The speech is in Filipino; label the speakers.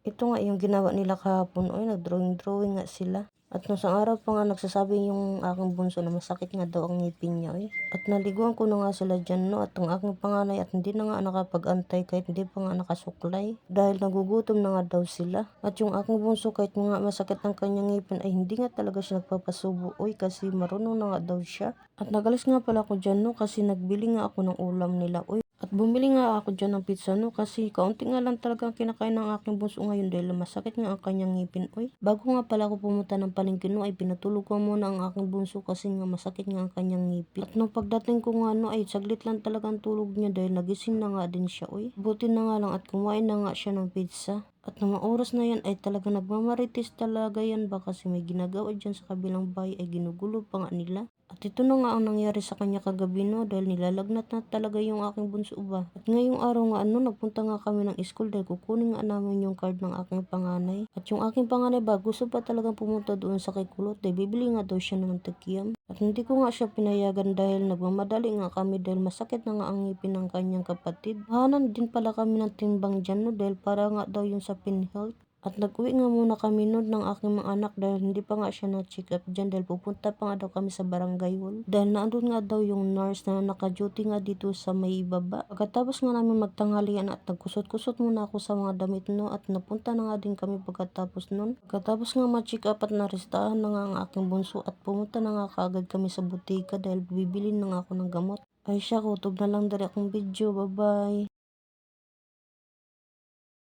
Speaker 1: Ito nga yung ginawa nila kahapon, oy nag-drawing-drawing nga sila. At nung isang araw pa nga nagsasabi yung aking bunso na masakit nga daw ang ngipin niya, oy. At naliguan ko na nga sila dyan, no, at ang aking panganay at hindi na nga nakapag-antay kahit hindi pa nga nakasuklay dahil nagugutom na nga daw sila. At yung aking bunso kahit nga masakit ang kanyang ngipin ay hindi nga talaga siya nagpapasubo, oy, kasi marunong na nga daw siya. At nagalis nga pala ako dyan, no, kasi nagbili nga ako ng ulam nila, oy. At bumili nga ako dyan ng pizza, no, kasi kaunti nga lang talaga ang kinakain ng aking bunso ngayon dahil masakit nga ang kanyang ngipin, oy. Bago nga pala ako pumunta ng palengke, no, ay pinatulog ko muna ang aking bunso kasi nga masakit nga ang kanyang ngipin. At nung pagdating ko nga, no, ay saglit lang talaga ang tulog niya dahil nagising na nga din siya, oy. Buti na nga lang at kumain na nga siya ng pizza. At nung oras na yan ay talaga nagmamarites talaga yan ba kasi may ginagawa dyan sa kabilang bahay ay ginugulo pa nga nila. At ito na nga ang nangyari sa kanya kagabi, no, dahil nilalagnat na talaga yung aking bunso ba. At ngayong araw nga ano, nagpunta nga kami ng school dahil kukunin nga namin yung card ng aking panganay. At yung aking panganay ba, gusto pa talagang pumunta doon sa kay Kulot dahil bibili nga daw siya ng mantikiyam. At hindi ko nga siya pinayagan dahil nagmamadali nga kami dahil masakit na nga ang ngipin ng kanyang kapatid. Hanan din pala kami ng timbang dyan, no, dahil para nga daw yung sa PhilHealth. At nag-uwi nga muna kami noon ng aking mga anak dahil hindi pa nga siya na-check up dyan dahil pupunta pa nga daw kami sa barangay hall. Dahil naandun nga daw yung nurse na naka-duty nga dito sa may baba. Pagkatapos nga namin magtanghalian at nagkusot-kusot muna ako sa mga damit, no, at napunta na nga din kami pagkatapos nun. Pagkatapos nga ma-check up at naristahan na nga ang aking bunso at pumunta na nga kaagad kami sa butika dahil bibili na nga ako ng gamot. Ay siya, kutob na lang dari akong video. Bye bye.